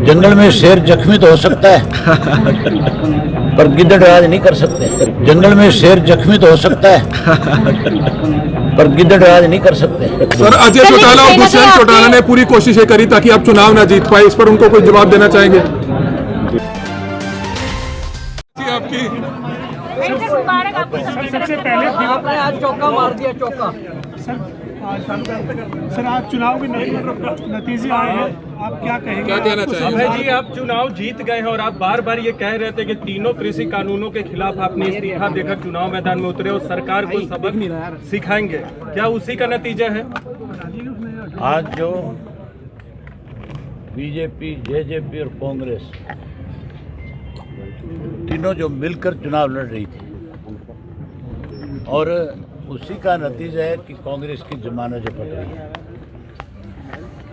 जंगल में शेर जख्मी तो हो सकता है पर गिद्दड़ राज नहीं कर सकते। जंगल में शेर जख्मी तो हो सकता है पर गिद्दड़ राज नहीं कर सकते। सर, अजय चौटाला और दुष्यंत चौटाला ने पूरी कोशिशें करी ताकि आप चुनाव ना जीत पाए, इस पर उनको कोई जवाब देना चाहेंगे? आपकी सबसे पहले आपने आज चौका मार दिया, चौका। सर आज चुनाव के नतीजे आए हैं, आप क्या कहेंगे? क्या कहना चाहेंगे? अभय जी, आप चुनाव जीत गए हैं और आप बार बार ये कह रहे थे कि तीनों कृषि कानूनों के खिलाफ आपने इस्तीफा देकर चुनाव मैदान में उतरे और सरकार को सबक सिखाएंगे, क्या उसी का नतीजा है? आज जो बीजेपी, जेजेपी और कांग्रेस तीनों जो मिलकर चुनाव लड़ रही थी और उसी का नतीजा है कि कांग्रेस की जमानत जपट रही है,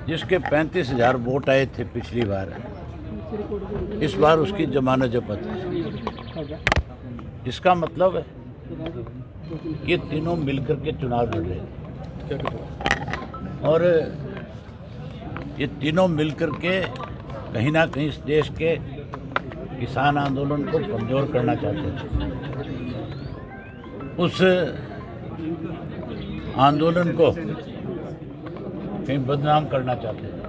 जिसके 35,000 वोट आए थे पिछली बार, इस बार उसकी जमानत जपट है। इसका मतलब है कि तीनों मिलकर के चुनाव लड़ रहे थे और ये तीनों मिलकर के कहीं ना कहीं इस देश के किसान आंदोलन को कमजोर करना चाहते थे। उस आंदोलन को कहीं बदनाम करना चाहते थे,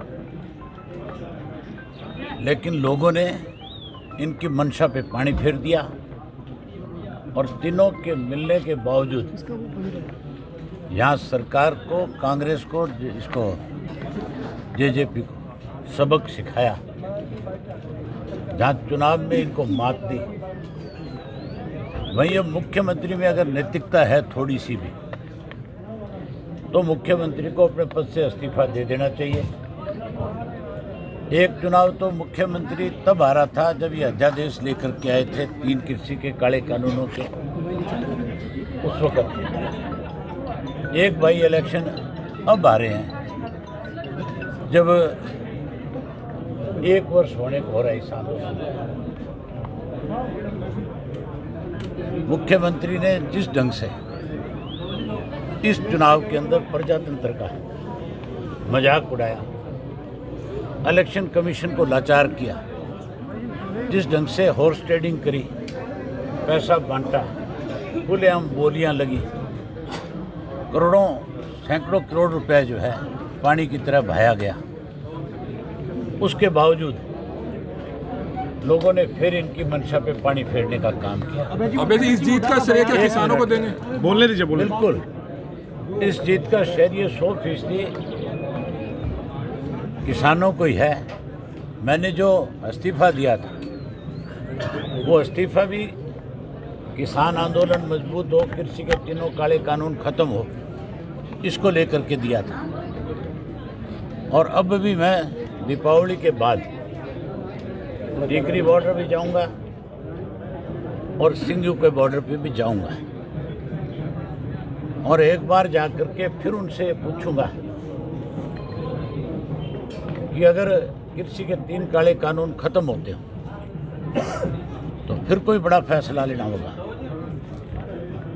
लेकिन लोगों ने इनकी मंशा पे पानी फेर दिया और तीनों के मिलने के बावजूद यहाँ सरकार को, कांग्रेस को, इसको जेजेपी को सबक सिखाया। जहाँ चुनाव में इनको मात दी, वहीं अब मुख्यमंत्री में अगर नैतिकता है थोड़ी सी भी, तो मुख्यमंत्री को अपने पद से इस्तीफा दे देना चाहिए। एक चुनाव तो मुख्यमंत्री तब हारा था जब ये अध्यादेश लेकर के आए थे 3 कृषि के काले कानूनों के, उस वक्त। एक बाई इलेक्शन अब हारे हैं जब 1 वर्ष होने को हो रहा है इस आंदोलन। मुख्यमंत्री ने जिस ढंग से इस चुनाव के अंदर प्रजातंत्र का मजाक उड़ाया, इलेक्शन कमीशन को लाचार किया, जिस ढंग से हॉर्स ट्रेडिंग करी, पैसा बांटा, खुलेआम बोलियां लगी, करोड़ों सैकड़ों करोड़ रुपए जो है पानी की तरह बहाया गया, उसके बावजूद लोगों ने फिर इनकी मंशा पे पानी फेरने का काम किया। अबे जी, इस जीत का श्रेय क्या किसानों को देंगे? बोलने दीजिए, बोलने। बिल्कुल, इस जीत का श्रेय 100% किसानों को ही है। मैंने जो इस्तीफा दिया था, वो इस्तीफा भी किसान आंदोलन मजबूत हो, कृषि के तीनों काले कानून खत्म हो, इसको लेकर के दिया था। और अब भी मैं दीपावली के बाद टिकरी बॉर्डर भी जाऊंगा और सिंघू के बॉर्डर पे भी जाऊंगा और एक बार जाकर के फिर उनसे पूछूंगा कि अगर कृषि के 3 काले कानून खत्म होते हो तो फिर कोई बड़ा फैसला लेना होगा,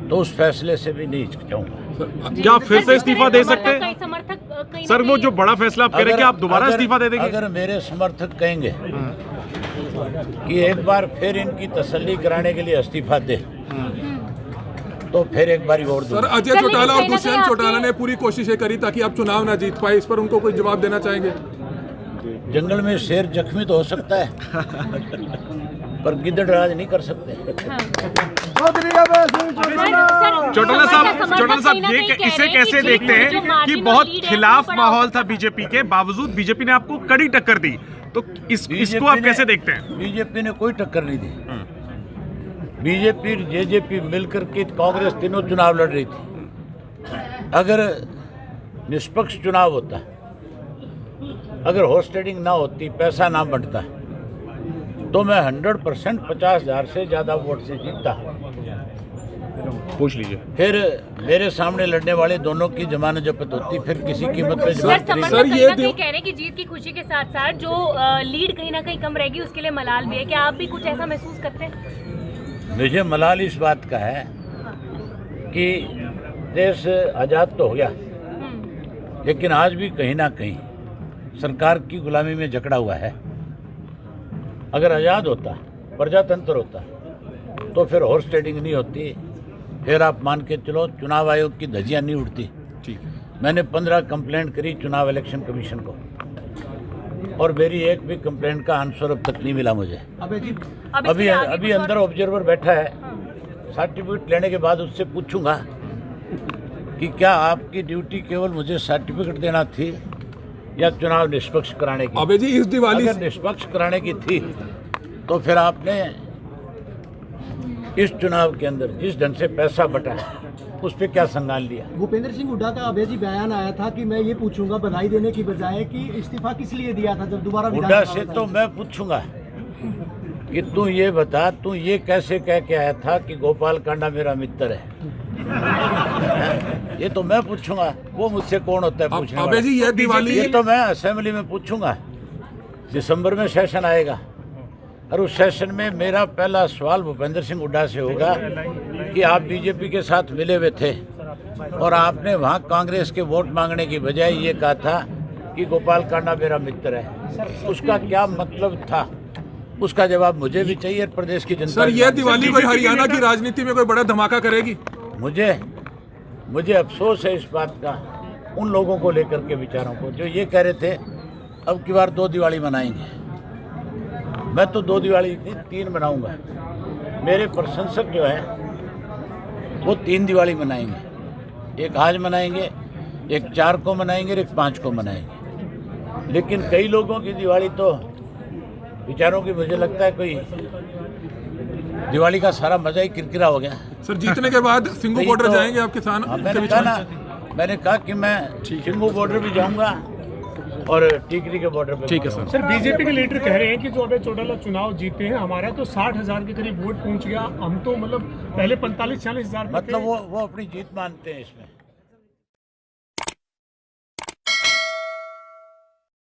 तो उस फैसले से भी नहीं हिचकिचाऊंगा। क्या आप फिर से इस्तीफा दे सकते हैं? सर, वो जो बड़ा फैसला आप कह रहे हैं कि आप दोबारा इस्तीफा दे देंगे? अगर मेरे समर्थक कहेंगे कि एक बार फिर इनकी तसल्ली कराने के लिए इस्तीफा दे, तो फिर एक बार और सर, अजय चौटाला और दुष्यंत चौटाला ने पूरी कोशिशें करी ताकि आप चुनाव ना जीत पाए, इस पर उनको कोई जवाब देना चाहेंगे? जंगल में शेर जख्मी तो हो सकता है पर गिद्दड़ राज नहीं कर सकते। चौटाला साहब, ये इसे कैसे देखते हैं कि बहुत खिलाफ माहौल था बीजेपी के बावजूद बीजेपी ने आपको कड़ी टक्कर दी, तो इसको आप कैसे देखते हैं? बीजेपी ने कोई टक्कर नहीं दी। बीजेपी, जेजेपी मिलकर के कांग्रेस तीनों चुनाव लड़ रही थी। अगर निष्पक्ष चुनाव होता, अगर हॉर्स ट्रेडिंग ना होती, पैसा ना बंटता, तो मैं 100% 50,000 से ज़्यादा वोट से जीतता। पूछ लीजिए। फिर मेरे सामने लड़ने वाले दोनों की जमानत जब्त होती, फिर किसी कीमत पे सर, समर्थक कहीं ना कहीं कह रहे हैं कि जीत की खुशी के साथ साथ जो लीड कहीं ना कहीं कम रहेगी, उसके लिए मलाल भी है। क्या आप भी कुछ ऐसा महसूस करते हैं? मुझे मलाल इस बात का है कि देश आज़ाद तो हो गया, लेकिन आज भी कहीं ना कहीं सरकार की गुलामी में जकड़ा हुआ है। अगर आज़ाद होता, प्रजातंत्र होता, तो फिर हॉर्स ट्रेडिंग नहीं होती, फिर आप मान के चलो चुनाव आयोग की धज्जियां नहीं उड़ती। ठीक है। मैंने 15 कंप्लेंट करी चुनाव इलेक्शन कमीशन को, और मेरी एक भी कंप्लेंट का आंसर अब तक नहीं मिला मुझे। अभी अंदर ऑब्जर्वर बैठा है, सर्टिफिकेट लेने के बाद उससे पूछूंगा कि क्या आपकी ड्यूटी केवल मुझे सर्टिफिकेट देना थी या चुनाव निष्पक्ष कराने की। अबे जी इस दिवाली अगर निष्पक्ष कराने की थी तो फिर आपने इस चुनाव के अंदर जिस ढंग से पैसा बटा है उस पर क्या संज्ञान लिया। भूपेंद्र सिंह हुड्डा का अभय जी बयान आया था कि मैं ये पूछूंगा बधाई देने की बजाय कि इस्तीफा किस लिए दिया था जब दोबारा हुड्डा से तो मैं पूछूंगा कि तू ये बता, तू ये कैसे कह के आया था कि गोपाल कांडा मेरा मित्र है? ये तो मैं पूछूंगा, वो मुझसे कौन होता है पूछने वाला? अबे जी ये दिवाली ये तो मैं असेंबली में पूछूंगा। दिसंबर में सेशन आएगा और उस सेशन में मेरा पहला सवाल भूपेंद्र सिंह हुड्डा से होगा कि आप बीजेपी के साथ मिले हुए थे और आपने वहाँ कांग्रेस के वोट मांगने की बजाय ये कहा था कि गोपाल कांडा मेरा मित्र है। उसका क्या मतलब था, उसका जवाब मुझे भी चाहिए, प्रदेश की जनता। सर ये दिवाली कोई हरियाणा की राजनीति में कोई बड़ा धमाका करेगी? मुझे अफसोस है इस बात का, उन लोगों को लेकर के विचारों को जो ये कह रहे थे अब की बार 2 दिवाली मनाएंगे। मैं तो 2 दिवाली नहीं 3 मनाऊंगा। मेरे प्रशंसक जो है वो 3 दिवाली मनाएंगे, एक आज मनाएंगे, एक 4 को मनाएंगे और एक 5 को मनाएंगे। लेकिन कई लोगों की दिवाली तो विचारों की मुझे लगता है कोई दिवाली का सारा मजा ही किरकिरा हो गया। सर जीतने के बाद सिंगू बॉर्डर जाएंगे आप किसान? मैंने कहा कि मैं सिंगू बॉर्डर भी जाऊंगा और टिकरी के बॉर्डर पे। ठीक है सर। बीजेपी के लीडर कह रहे हैं कि जो अभय चौटाला चुनाव जीते हैं, हमारा तो 60,000 के करीब वोट पहुंच गया, हम तो मतलब पहले 45-40 हज़ार मतलब वो अपनी जीत मानते हैं इसमें।